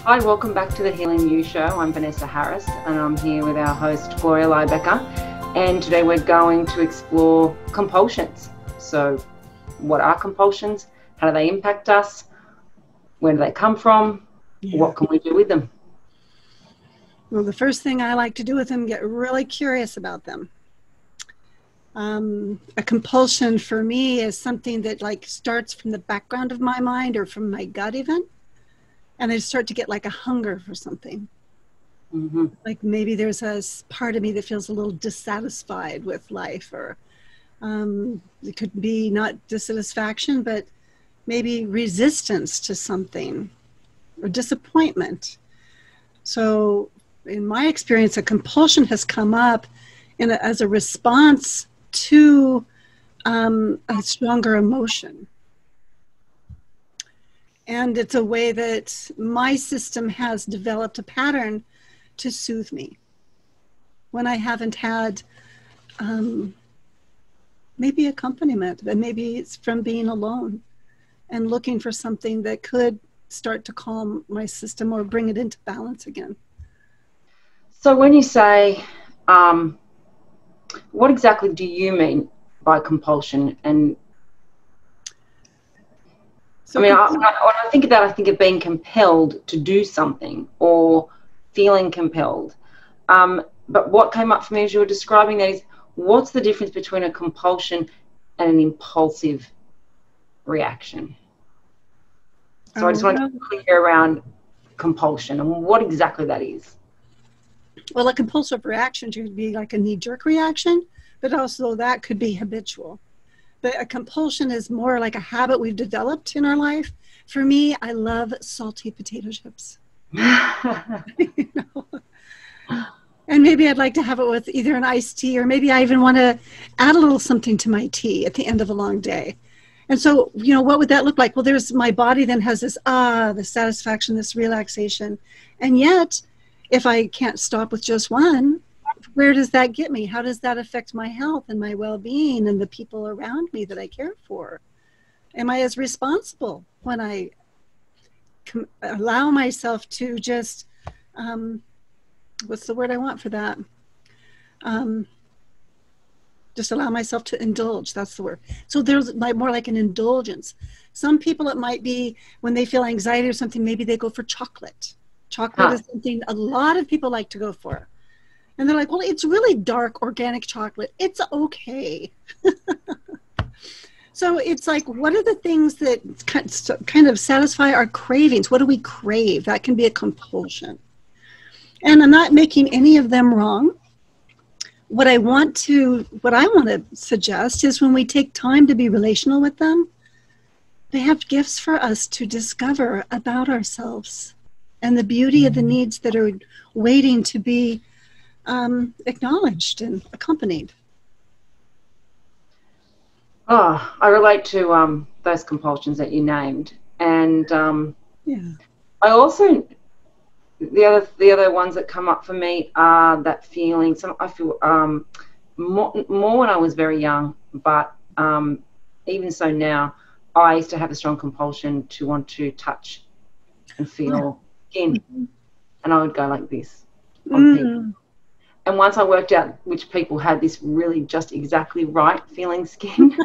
Hi, welcome back to the Healing You Show. I'm Vanessa Harris and I'm here with our host Gloria Lybecker, and today we're going to explore compulsions. So what are compulsions? How do they impact us? Where do they come from? What can we do with them? Well, the first thing I like to do with them, get really curious about them. A compulsion for me is something that starts from the background of my mind or from my gut even. And I start to get like a hunger for something. Mm-hmm. Like maybe there's a part of me that feels a little dissatisfied with life, or it could be not dissatisfaction, but maybe resistance to something or disappointment. So in my experience, a compulsion has come up as a response to a stronger emotion. And it's a way that my system has developed a pattern to soothe me when I haven't had maybe accompaniment, but maybe it's from being alone and looking for something that could start to calm my system or bring it into balance again. So when you say, what exactly do you mean by compulsion? And So when I think of that, I think of being compelled to do something or feeling compelled. But what came up for me as you were describing that is, what's the difference between a compulsion and an impulsive reaction? So I just want to be clear around compulsion and what exactly that is. Well, a compulsive reaction could be like a knee-jerk reaction, but also that could be habitual. But a compulsion is more like a habit we've developed in our life. For me, I love salty potato chips. You know? And maybe I'd like to have it with either an iced tea, or maybe I even want to add a little something to my tea at the end of a long day. And so, what would that look like? Well, there's my body then has this, the satisfaction, this relaxation. And yet, if I can't stop with just one, where does that get me? How does that affect my health and my well-being and the people around me that I care for? Am I as responsible when I allow myself to just, what's the word I want for that? Just allow myself to indulge. That's the word. So there's more like an indulgence. Some people, it might be when they feel anxiety or something, maybe they go for chocolate. Chocolate is something a lot of people like to go for. And they're like, well, it's really dark organic chocolate. It's okay. So it's like, what are the things that kind of satisfy our cravings? What do we crave? That can be a compulsion. And I'm not making any of them wrong. What I want to suggest is when we take time to be relational with them, they have gifts for us to discover about ourselves and the beauty of the needs that are waiting to be acknowledged and accompanied. Oh, I relate to those compulsions that you named, and I also the other ones that come up for me are that feeling. I feel more when I was very young, but even so now, I used to have a strong compulsion to want to touch and feel skin, and I would go like this on people. And once I worked out which people had this really just exactly right feeling skin,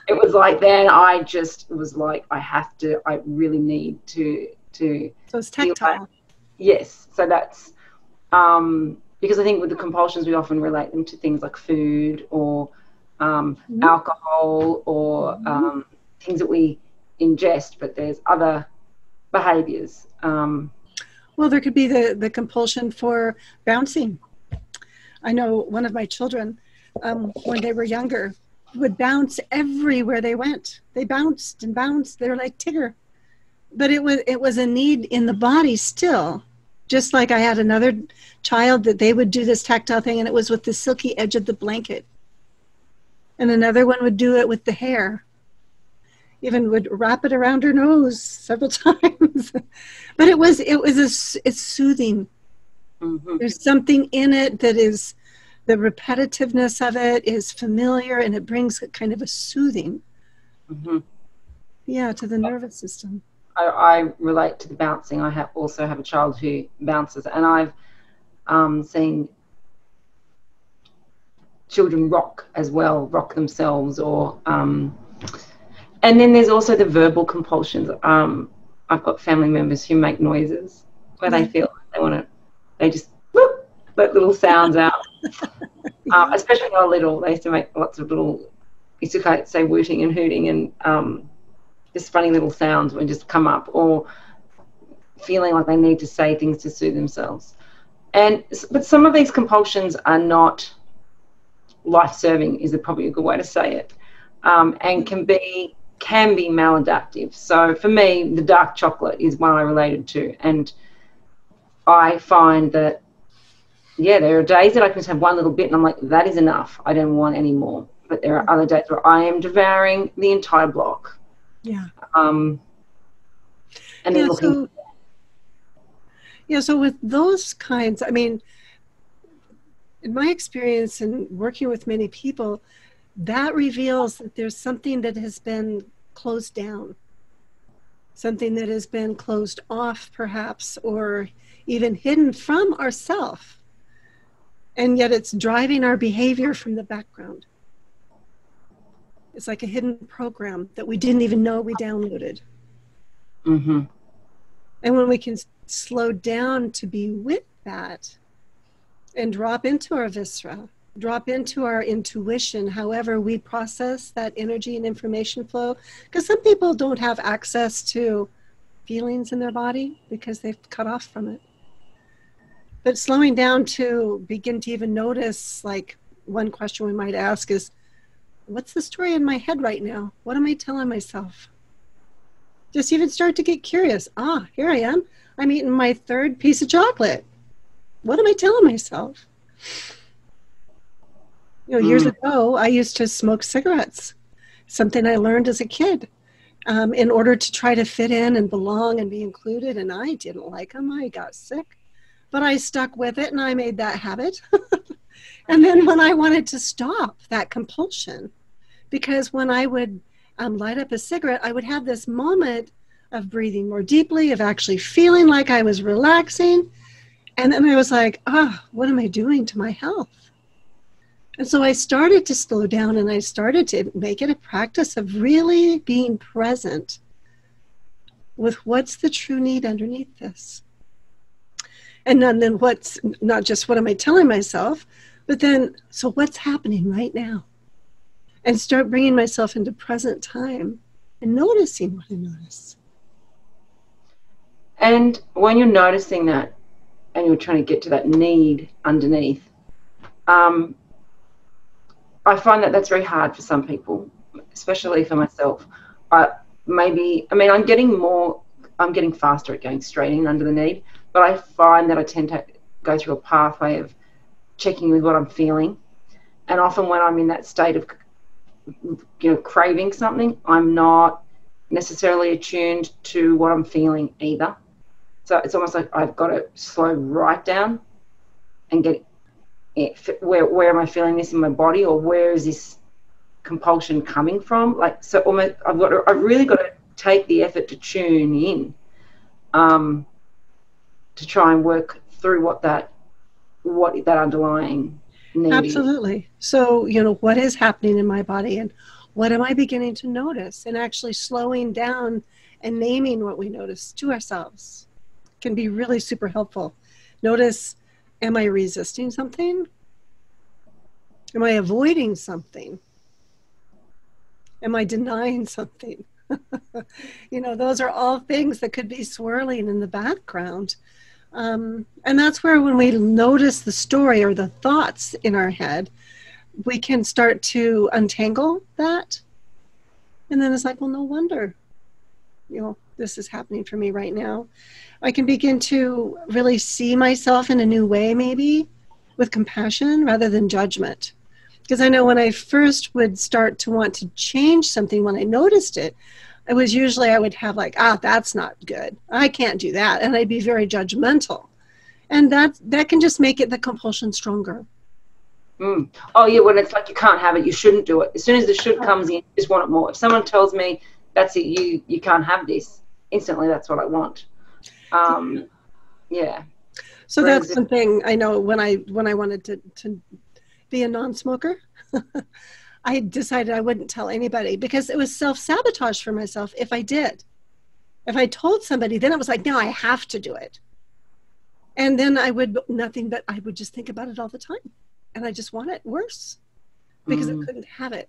it was like then I just was like, I really need to So it's tactile. Yes. So that's because I think with the compulsions we often relate them to things like food or alcohol or things that we ingest, but there's other behaviors. Well, there could be the compulsion for bouncing. I know one of my children, when they were younger, would bounce everywhere they went. They bounced and bounced. They were like Tigger. But it was a need in the body still. Just like I had another child that they would do this tactile thing, and it was with the silky edge of the blanket. And another one would do it with the hair. Even would wrap it around her nose several times. But it's soothing. Mm-hmm. There's something in it that is, the repetitiveness of it is familiar, and it brings kind of a soothing. Mm-hmm. Yeah, to the nervous system. I relate to the bouncing. I also have a child who bounces, and I've seen children rock as well, rock themselves, or and then there's also the verbal compulsions. I've got family members who make noises where they feel like they want to, they just whoop, let little sounds out. Especially when they were little, they used to make lots of little, used to say wooting and hooting and just funny little sounds would just come up, or feeling like they need to say things to soothe themselves. But some of these compulsions are not life-serving, is probably a good way to say it, and can be maladaptive. So for me, the dark chocolate is one I related to, and I find that, yeah, there are days that I can just have one little bit and I'm like, that is enough, I don't want any more. But there are other days where I am devouring the entire block. Yeah. And then looking. So with those kinds, I mean, in my experience in working with many people, that reveals that there's something that has been closed down, something that has been closed off perhaps, or even hidden from ourselves. And yet it's driving our behavior from the background. It's like a hidden program that we didn't even know we downloaded. Mm-hmm. And when we can slow down to be with that and drop into our viscera, drop into our intuition, however we process that energy and information flow, because some people don't have access to feelings in their body because they've cut off from it. But slowing down to begin to even notice, like one question we might ask is, what's the story in my head right now? What am I telling myself? Just even start to get curious. Here I am. I'm eating my third piece of chocolate. What am I telling myself? Years ago, I used to smoke cigarettes, something I learned as a kid, in order to try to fit in and belong and be included. And I didn't like them. I got sick. But I stuck with it and I made that habit. And then when I wanted to stop that compulsion, because when I would light up a cigarette, I would have this moment of breathing more deeply, of actually feeling like I was relaxing. And then I was like, what am I doing to my health? And so I started to slow down and I started to make it a practice of really being present with what's the true need underneath this. And then what's not just what am I telling myself, but then, so what's happening right now? And start bringing myself into present time and noticing what I notice. And when you're noticing that and you're trying to get to that need underneath, I find that that's very hard for some people, especially for myself. I'm getting faster at going straight in under the need, but I find that I tend to go through a pathway of checking with what I'm feeling. And often when I'm in that state of craving something, I'm not necessarily attuned to what I'm feeling either. So it's almost like I've got to slow right down and get it. Where am I feeling this in my body, or where is this compulsion coming from? Like, so almost I've really got to take the effort to tune in, to try and work through what that underlying need. Absolutely. So, what is happening in my body and what am I beginning to notice? And actually slowing down and naming what we notice to ourselves can be really super helpful. Notice, am I resisting something? Am I avoiding something? Am I denying something? Those are all things that could be swirling in the background. And that's where when we notice the story or the thoughts in our head, we can start to untangle that. And then it's like, well, no wonder, this is happening for me right now. I can begin to really see myself in a new way, maybe with compassion rather than judgment. Because I know when I first would start to want to change something, when I noticed it, it was usually I would have like, that's not good. I can't do that. And I'd be very judgmental. And that can just make it the compulsion stronger. Oh, yeah, when it's like you can't have it, you shouldn't do it. As soon as the should comes in, you just want it more. If someone tells me, that's it, you can't have this, instantly that's what I want. Yeah. So that's something I know when I wanted to be a non-smoker, I decided I wouldn't tell anybody because it was self-sabotage for myself if I did. If I told somebody, then it was like, no, I have to do it. And then I would just think about it all the time. And I just want it worse because I couldn't have it.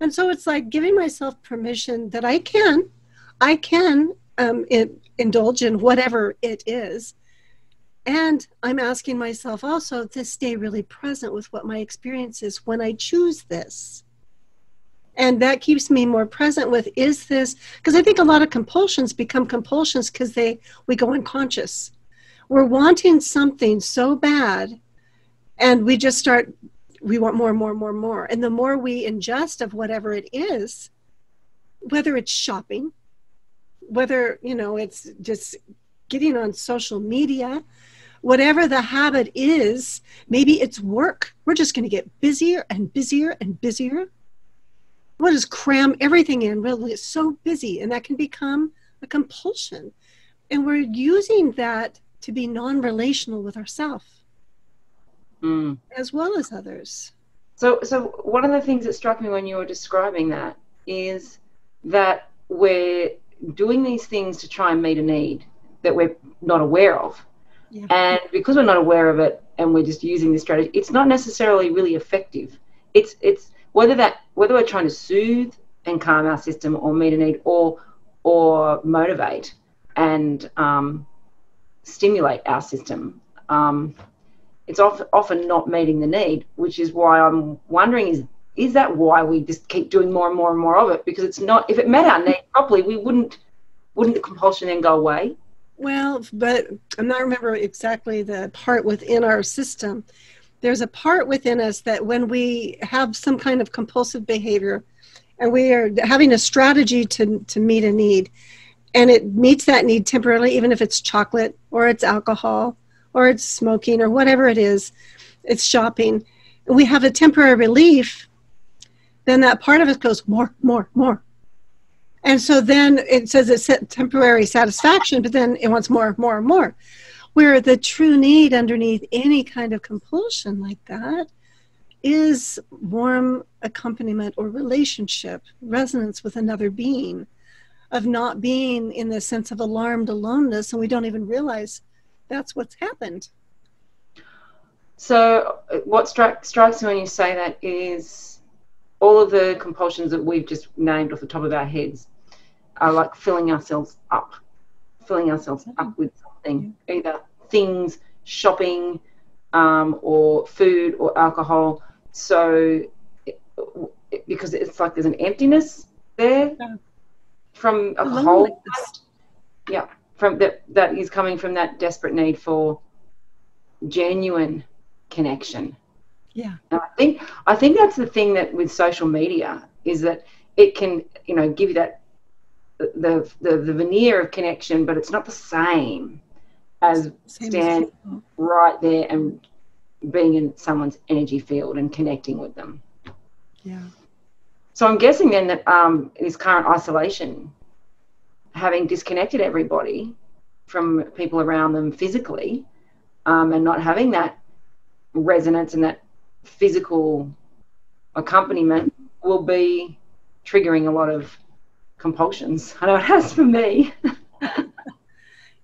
And so it's like giving myself permission that I can indulge in whatever it is. And I'm asking myself also to stay really present with what my experience is when I choose this. And that keeps me more present with, is this, because I think a lot of compulsions become compulsions because we go unconscious. We're wanting something so bad and we want more and more and more and more. And the more we ingest of whatever it is, whether it's shopping, whether, it's just getting on social media, whatever the habit is, maybe it's work. We're just going to get busier and busier and busier. We'll just cram everything in. We'll get so busy, and that can become a compulsion. And we're using that to be non-relational with ourselves, as well as others. So one of the things that struck me when you were describing that is that we're doing these things to try and meet a need that we're not aware of. Yeah. And because we're not aware of it and we're just using this strategy, it's not necessarily really effective. It's whether we're trying to soothe and calm our system or meet a need or motivate and stimulate our system. It's often not meeting the need, which is why I'm wondering, is that why we just keep doing more and more and more of it? Because it's not, if it met our need properly, wouldn't the compulsion then go away? Well, but I'm not remember exactly the part within our system. There's a part within us that when we have some kind of compulsive behavior and we are having a strategy to meet a need, and it meets that need temporarily, even if it's chocolate or it's alcohol or it's smoking or whatever it is, it's shopping, and we have a temporary relief, then that part of us goes more, more, more. And so then it says it's temporary satisfaction, but then it wants more, more, more. Where the true need underneath any kind of compulsion like that is warm accompaniment or relationship, resonance with another being, of not being in the sense of alarmed aloneness, and we don't even realize that's what's happened. So what strikes me when you say that is all of the compulsions that we've just named off the top of our heads are like filling ourselves up with something, either things, shopping, or food or alcohol. So because it's like there's an emptiness there from a whole, from that is coming from that desperate need for genuine connection. Yeah. And I think that's the thing that with social media is that it can, give you that the veneer of connection, but it's not the same as stand right there and being in someone's energy field and connecting with them. Yeah. So I'm guessing then that this current isolation, having disconnected everybody from people around them physically, and not having that resonance and that physical accompaniment will be triggering a lot of compulsions. I know it has for me.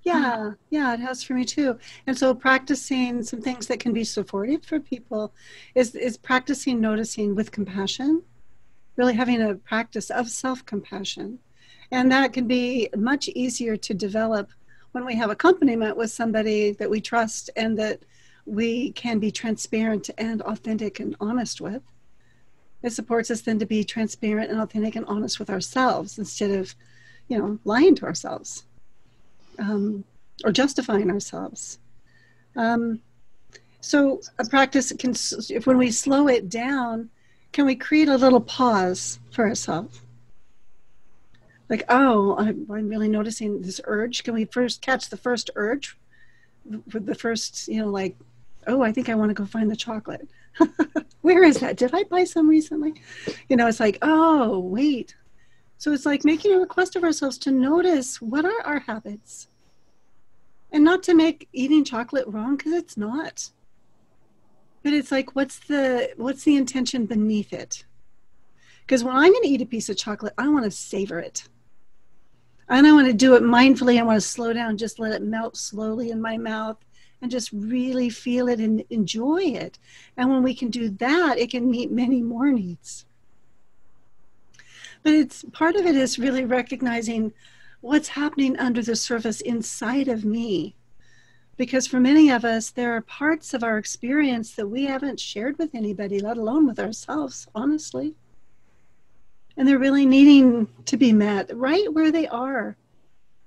Yeah, it has for me too. And so practicing some things that can be supportive for people is practicing noticing with compassion, really having a practice of self-compassion. And that can be much easier to develop when we have accompaniment with somebody that we trust and that we can be transparent and authentic and honest with. It supports us then to be transparent and authentic and honest with ourselves instead of, lying to ourselves. Or justifying ourselves. So a practice can, when we slow it down, can we create a little pause for ourselves? Like, I'm really noticing this urge. Can we first catch the first urge? The first, I think I want to go find the chocolate. Where is that? Did I buy some recently? It's like, oh, wait. So it's like making a request of ourselves to notice what are our habits, and not to make eating chocolate wrong, because it's not. But it's like, what's the intention beneath it? Because when I'm going to eat a piece of chocolate, I want to savor it. And I want to do it mindfully. I want to slow down, just let it melt slowly in my mouth and just really feel it and enjoy it. And when we can do that, it can meet many more needs. But it's part of it is really recognizing what's happening under the surface inside of me. Because for many of us, there are parts of our experience that we haven't shared with anybody, let alone with ourselves, honestly. And they're really needing to be met right where they are.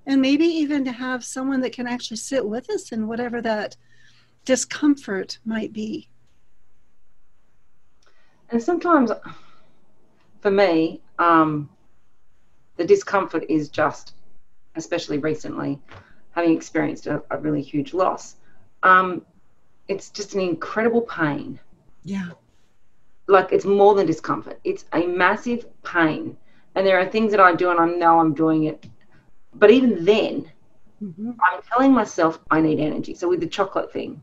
And maybe even to have someone that can actually sit with us in whatever that discomfort might be. And sometimes, for me, the discomfort is just, especially recently, having experienced a really huge loss, it's just an incredible pain. Yeah. Like, it's more than discomfort. It's a massive pain. And there are things that I do and I know I'm doing it. But even then, I'm telling myself I need energy. So with the chocolate thing,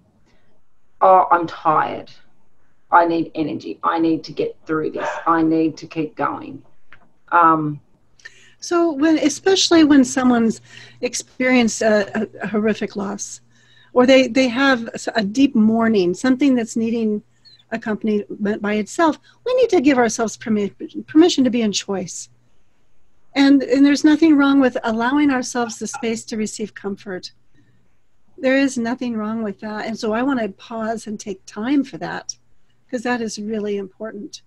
oh, I'm tired. I need energy. I need to get through this. I need to keep going. So especially when someone's experienced a horrific loss, or they have a deep mourning, something that's needing accompaniment by itself, we need to give ourselves permission to be in choice. And there's nothing wrong with allowing ourselves the space to receive comfort. There is nothing wrong with that. And so I want to pause and take time for that, because that is really important.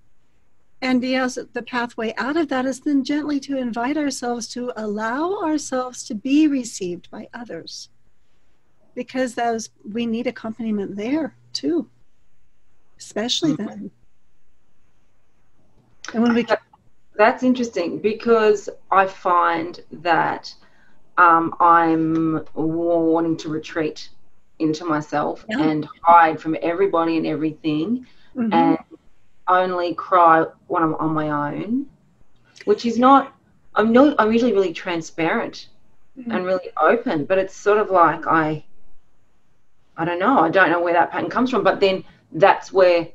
And yes, the pathway out of that is then gently to invite ourselves to allow ourselves to be received by others, because we need accompaniment there too, especially then. And when we That's interesting, because I find that I'm wanting to retreat into myself and hide from everybody and everything, and only cry when I'm on my own, which is not, I'm usually really transparent and really open, but it's sort of like I don't know where that pattern comes from, but then that's where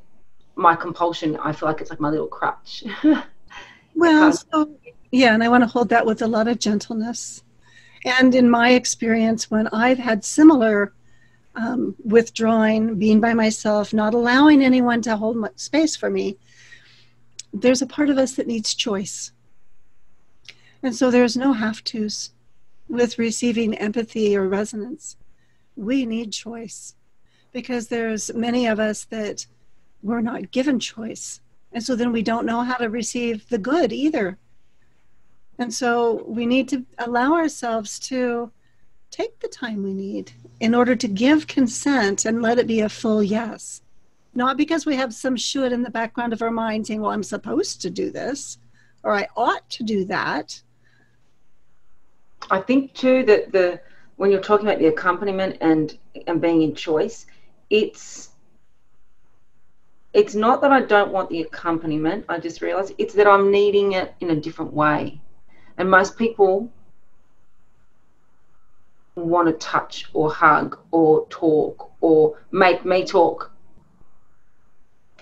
my compulsion, I feel like it's like my little crutch. Well, and I want to hold that with a lot of gentleness. And in my experience, when I've had similar withdrawing, being by myself, not allowing anyone to hold much space for me, there's a part of us that needs choice. And so there's no have-tos with receiving empathy or resonance. We need choice, because there's many of us that we're not given choice. And so then we don't know how to receive the good either. And so we need to allow ourselves to take the time we need in order to give consent and let it be a full yes. Not because we have some should in the background of our mind saying, well, I'm supposed to do this, or I ought to do that. I think too that when you're talking about the accompaniment and being in choice, it's not that I don't want the accompaniment. I just realize it's that I'm needing it in a different way. And most people want to touch or hug or talk or make me talk.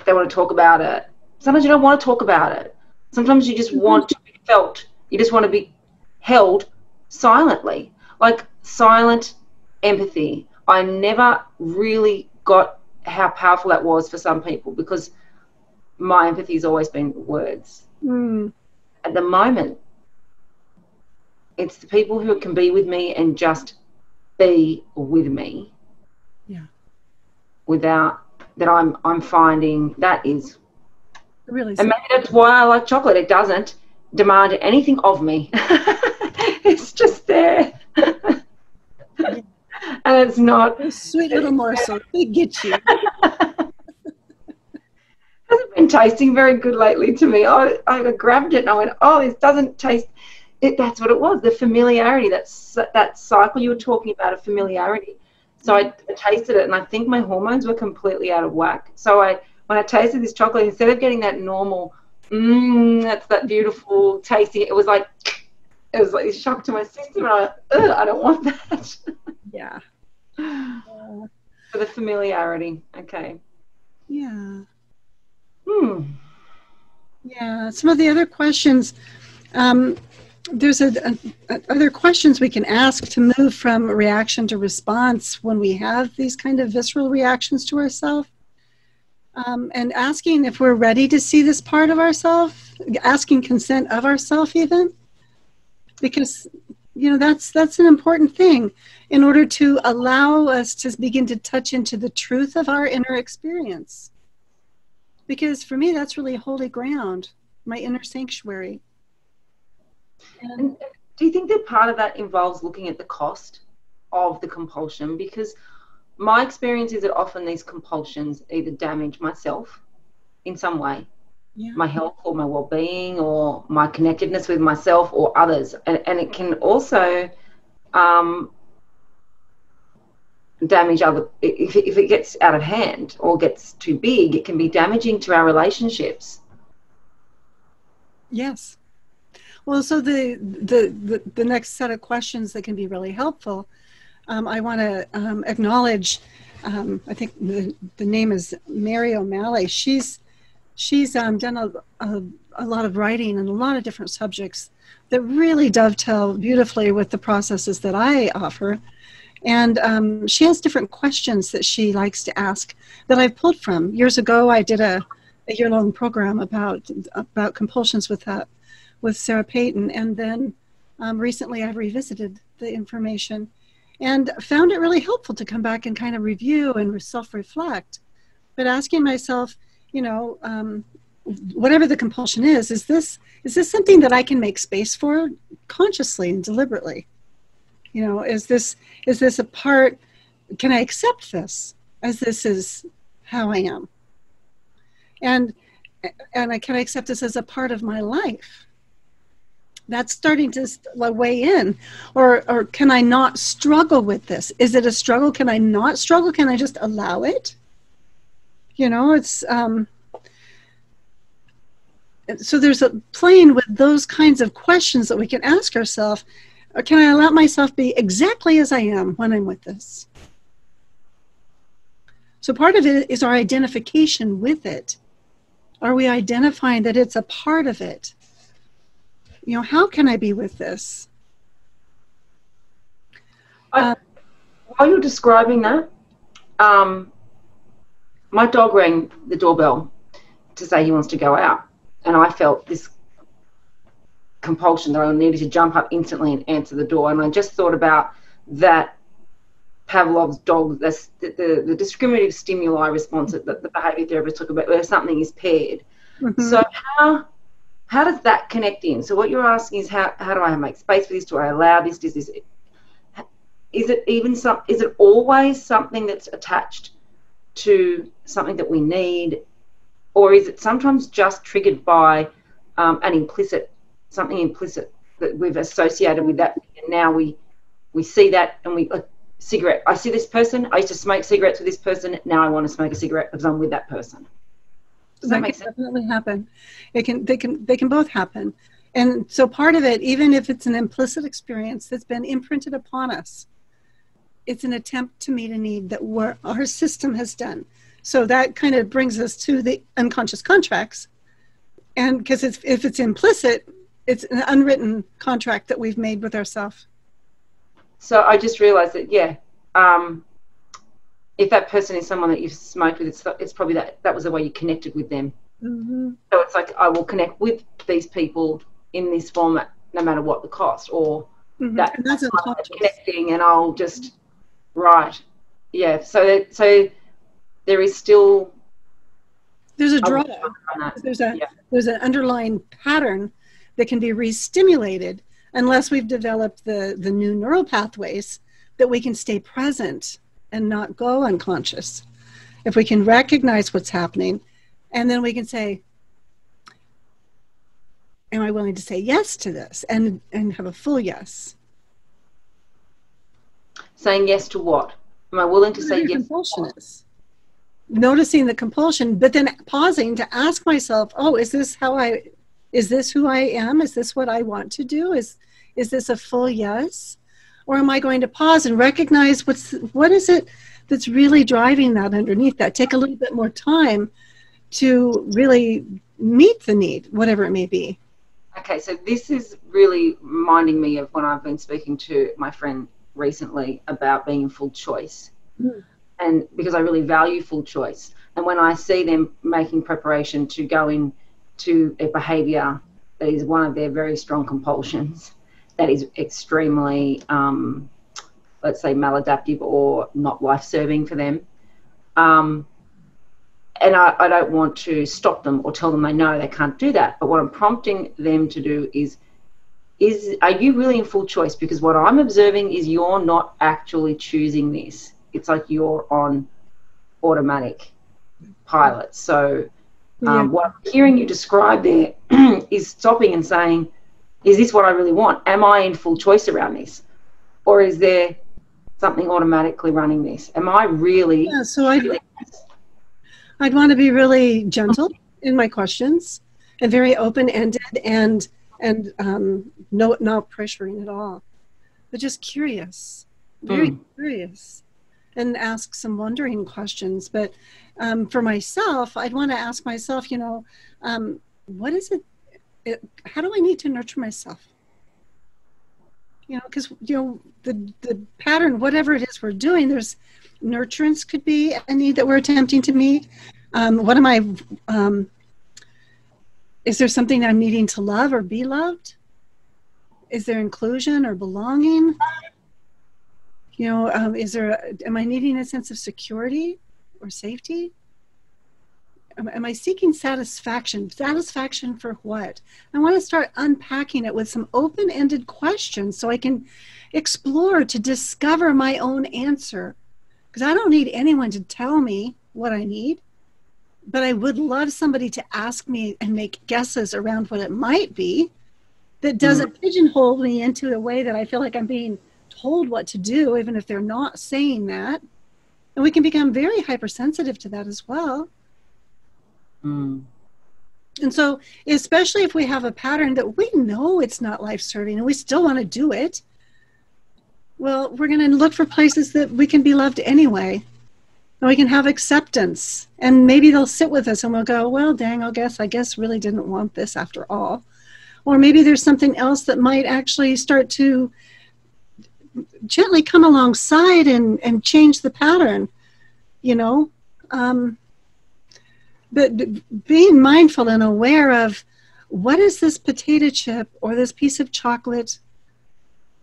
They want to talk about it. Sometimes you don't want to talk about it. Sometimes you just want to be felt. You just want to be held silently, like silent empathy. I never really got how powerful that was for some people, because my empathy has always been words. At the moment, it's the people who can be with me and just be with me, without that. I'm finding that is really, and maybe that's why I like chocolate. It doesn't demand anything of me. It's just there. And it's not a sweet little morsel. They get you. Hasn't been tasting very good lately to me. I grabbed it and I went, oh, this doesn't taste it. That's what it was, the familiarity. That's that cycle you were talking about, of familiarity. So I tasted it and I think my hormones were completely out of whack. So when I tasted this chocolate, instead of getting that normal That's that beautiful tasty. It was like a shock to my system. And I don't want that. Yeah. For the familiarity. Okay. Yeah. Yeah. Some of the other questions, there's other questions we can ask to move from reaction to response when we have these kind of visceral reactions to ourselves. And asking if we're ready to see this part of ourselves, asking consent of ourselves even, because that's an important thing in order to allow us to begin to touch into the truth of our inner experience. Because for me, that's really holy ground, my inner sanctuary. And do you think that part of that involves looking at the cost of the compulsion? Because my experience is that often these compulsions either damage myself in some way, my health or my well-being or my connectedness with myself or others. And it can also damage other, if it gets out of hand or gets too big, it can be damaging to our relationships. Yes. Well, so the next set of questions that can be really helpful, I want to acknowledge, I think the name is Mary O'Malley. She's done a lot of writing on a lot of different subjects that really dovetail beautifully with the processes that I offer. And she has different questions that she likes to ask that I've pulled from. Years ago, I did a year-long program about compulsions with Sarah Payton. And then recently I've revisited the information and found it really helpful to come back and kind of review and self-reflect. But asking myself, whatever the compulsion is this something that I can make space for consciously and deliberately? Is this a part, can I accept this as this is how I am? And can I accept this as a part of my life? That's starting to weigh in. Or can I not struggle with this? Is it a struggle? Can I not struggle? Can I just allow it? It's so there's a playing with those kinds of questions that we can ask ourselves. Or can I allow myself be exactly as I am when I'm with this? So part of it is our identification with it. Are we identifying that it's a part of it? How can I be with this? While you're describing that, my dog rang the doorbell to say he wants to go out. And I felt this compulsion that I needed to jump up instantly and answer the door. And I just thought about that Pavlov's dog, the discriminative stimuli response that the behaviour therapist talked about, where something is paired. Mm-hmm. So how does that connect in? So what you're asking is how do I make space for this? Do I allow this? Is it always something that's attached to something that we need, or is it sometimes just triggered by something implicit that we've associated with that, and now we see that, and cigarette. I see this person. I used to smoke cigarettes with this person. Now I want to smoke a cigarette because I'm with that person. Does that make sense? Definitely happen. They can both happen, and so part of it, even if it's an implicit experience that's been imprinted upon us, it's an attempt to meet a need that our system has done. So that kind of brings us to the unconscious contracts, and because if it's implicit, it's an unwritten contract that we've made with ourselves. So I just realized that, if that person is someone that you've smoked with, it's probably that was the way you connected with them. Mm-hmm. So it's like, I will connect with these people in this format, no matter what the cost, or that's connecting, and I'll just, right. Yeah. So there is still... There's a draw. There's an underlying pattern that can be re-stimulated unless we've developed the new neural pathways that we can stay present and not go unconscious. If we can recognize what's happening, and then we can say, am I willing to say yes to this, and have a full yes? Saying yes to what? Am I willing to say yes? Compulsion is. noticing the compulsion, but then pausing to ask myself, oh, is this who I am? Is this what I want to do? Is this a full yes? Or am I going to pause and recognize what is it that's really driving that underneath that? Take a little bit more time to really meet the need, whatever it may be. Okay, so this is really reminding me of when I've been speaking to my friend recently about being in full choice. And because I really value full choice. And when I see them making preparation to go into a behavior that is one of their very strong compulsions, that is extremely, let's say, maladaptive or not life-serving for them. And I don't want to stop them or tell them they can't do that. But what I'm prompting them to do is are you really in full choice? Because what I'm observing is you're not actually choosing this. It's like you're on automatic pilot. So what I'm hearing you describe there is stopping and saying, is this what I really want? Am I in full choice around this? Or is there something automatically running this? Am I really... Yeah, so I'd want to be really gentle in my questions and very open-ended and not pressuring at all, but just curious, very curious, and ask some wondering questions. But for myself, I'd want to ask myself, what is it, how do I need to nurture myself? Because, the pattern, whatever it is we're doing, there's nurturance could be a need that we're attempting to meet. What am I, is there something I'm needing to love or be loved? Is there inclusion or belonging? Am I needing a sense of security or safety? Am I seeking satisfaction? Satisfaction for what? I want to start unpacking it with some open-ended questions so I can explore to discover my own answer. Because I don't need anyone to tell me what I need, but I would love somebody to ask me and make guesses around what it might be that doesn't pigeonhole me into a way that I feel like I'm being told what to do, even if they're not saying that. And we can become very hypersensitive to that as well. And so, especially if we have a pattern that we know it's not life-serving and we still want to do it, well, we're going to look for places that we can be loved anyway. And we can have acceptance. And maybe they'll sit with us and we'll go, well, dang, I guess really didn't want this after all. Or maybe there's something else that might actually start to gently come alongside and change the pattern, But being mindful and aware of what is this potato chip or this piece of chocolate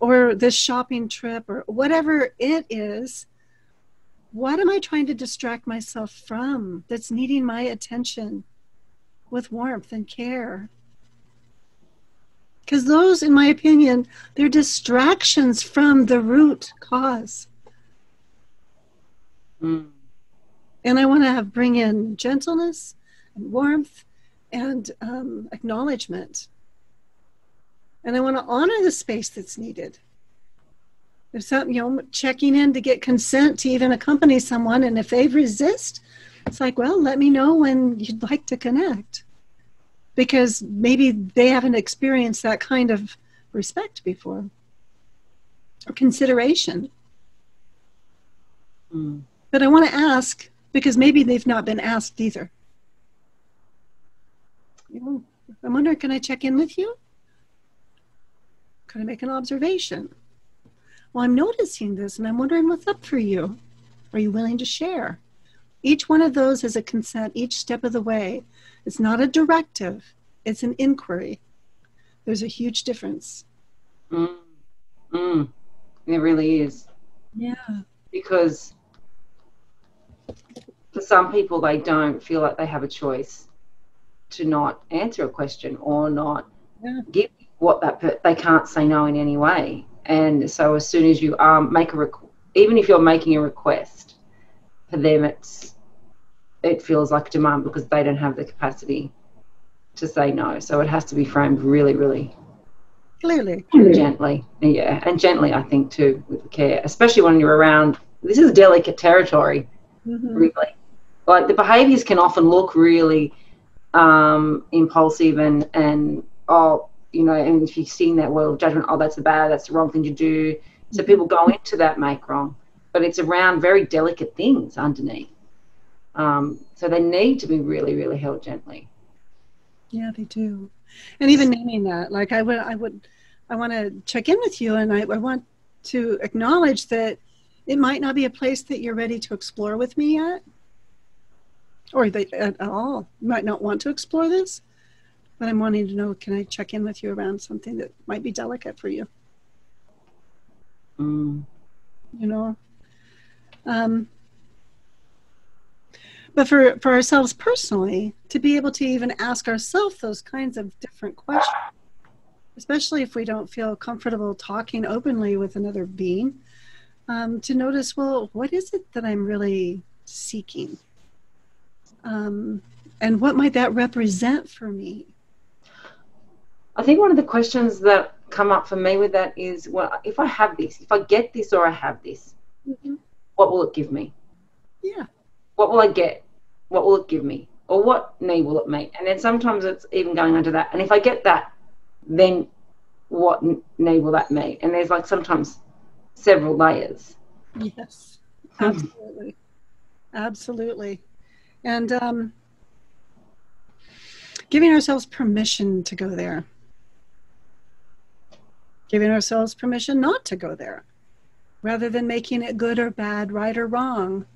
or this shopping trip or whatever it is, what am I trying to distract myself from that's needing my attention with warmth and care? Because those, in my opinion, they're distractions from the root cause. And I want to bring in gentleness and warmth and acknowledgement. And I want to honor the space that's needed. If something, checking in to get consent to even accompany someone, and if they resist, it's like, well, let me know when you'd like to connect. Because maybe they haven't experienced that kind of respect before. Or consideration. But I want to ask, because maybe they've not been asked either. I'm wondering, can I check in with you? Can I make an observation? Well, I'm noticing this and I'm wondering what's up for you. Are you willing to share? Each one of those is a consent each step of the way. It's not a directive. It's an inquiry. There's a huge difference. It really is. Yeah. Because for some people, they don't feel like they have a choice to not answer a question or not give what they can't say no in any way. And so as soon as you make even if you're making a request, for them it feels like a demand because they don't have the capacity to say no. So it has to be framed really, really clearly and gently. Yeah, and gently, I think, too, with care, especially when you're around. This is delicate territory, really. like the behaviours can often look really impulsive and you know, and if you're seeing that world of judgment, that's the wrong thing to do. So people go into that make wrong, but it's around very delicate things underneath. So they need to be really, really held gently. Yeah, they do. And even naming that, like I want to check in with you, and I want to acknowledge that it might not be a place that you're ready to explore with me yet, or that at all. You might not want to explore this, but I'm wanting to know, can I check in with you around something that might be delicate for you? You know? But for ourselves personally, to be able to even ask ourselves those kinds of different questions, especially if we don't feel comfortable talking openly with another being, to notice, well, what is it that I'm really seeking? And what might that represent for me? I think one of the questions that come up for me with that is, well, if I have this, if I get this or I have this, what will it give me? Yeah. What will I get? What will it give me? Or what need will it meet? And then sometimes it's even going under that. And if I get that, then what need will that meet? And there's like sometimes several layers. Yes, absolutely. Absolutely. And giving ourselves permission to go there. Giving ourselves permission not to go there. Rather than making it good or bad, right or wrong.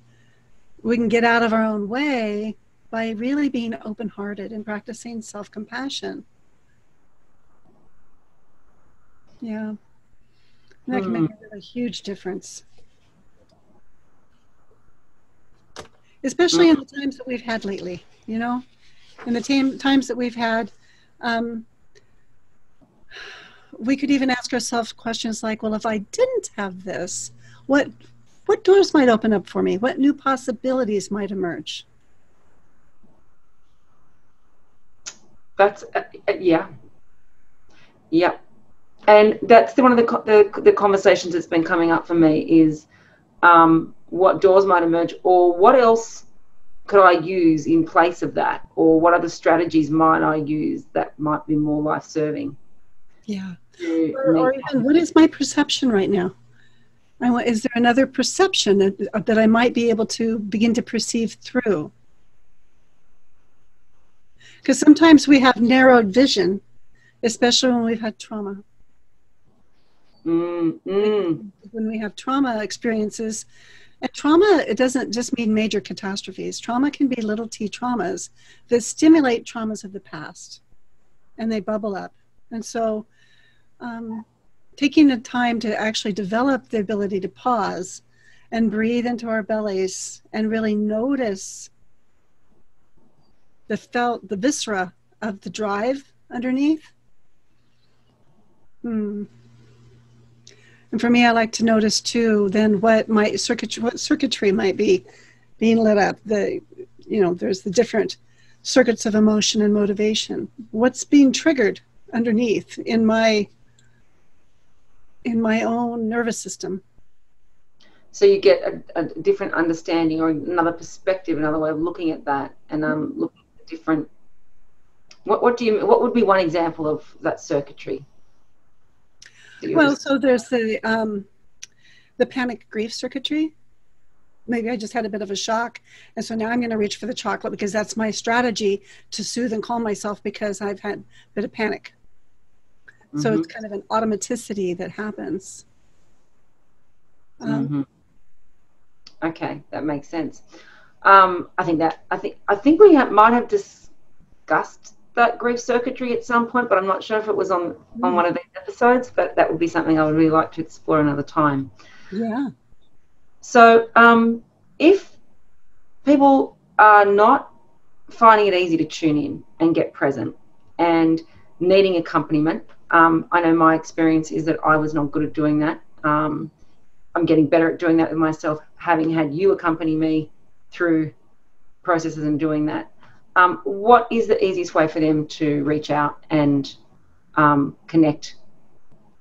We can get out of our own way by really being open-hearted and practicing self-compassion. Yeah. And that can make a huge difference. Especially in the times that we've had lately, you know? In the times that we've had, we could even ask ourselves questions like, well, if I didn't have this, what doors might open up for me? What new possibilities might emerge? That's yeah. And that's one of the conversations that's been coming up for me is what doors might emerge, or what else could I use in place of that, or what other strategies might I use that might be more life-serving. Yeah. Or even, what is my perception right now? Is there another perception that I might be able to begin to perceive through? Because sometimes we have narrowed vision, especially when we've had trauma. When we have trauma experiences, and trauma, it doesn't just mean major catastrophes. Trauma can be little t traumas that stimulate traumas of the past, and they bubble up. And so taking the time to actually develop the ability to pause and breathe into our bellies and really notice the viscera of the drive underneath. And for me, I like to notice too, then what circuitry might be being lit up. There's the different circuits of emotion and motivation. What's being triggered underneath in my own nervous system? So you get a different understanding or another perspective, another way of looking at that, and looking at different. What would be one example of that circuitry? Well, so there's the panic grief circuitry. Maybe I just had a bit of a shock, and so now I'm going to reach for the chocolate because that's my strategy to soothe and calm myself because I've had a bit of panic. So it's kind of an automaticity that happens. Okay, that makes sense. I think we might have discussed that grief circuitry at some point, but I'm not sure if it was on one of these episodes. But that would be something I would really like to explore another time. Yeah. So if people are not finding it easy to tune in and get present and needing accompaniment, I know my experience is that I was not good at doing that. I'm getting better at doing that with myself, having had you accompany me through processes and doing that. What is the easiest way for them to reach out and connect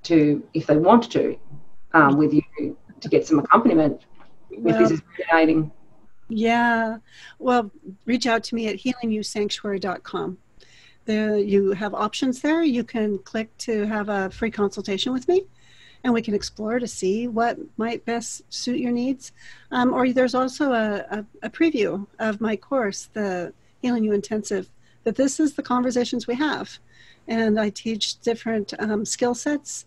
to, if they want to, with you to get some accompaniment if this is resonating? Yeah. Well, reach out to me at healingyoursanctuary.com. There, you have options there. You can click to have a free consultation with me, and we can explore to see what might best suit your needs. Or there's also a preview of my course, the Healing You Intensive, that this is the conversations we have. And I teach different skill sets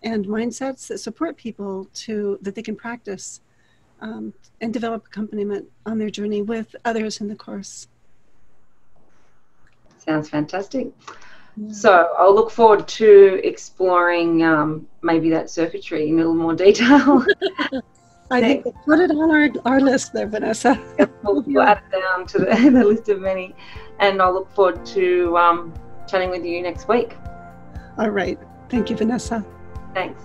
and mindsets that support people that they can practice and develop accompaniment on their journey with others in the course. Sounds fantastic. So I'll look forward to exploring maybe that circuitry in a little more detail. I think we'll put it on our list there, Vanessa. Yep, we'll add it down to the list of many. And I'll look forward to chatting with you next week. All right. Thank you, Vanessa. Thanks.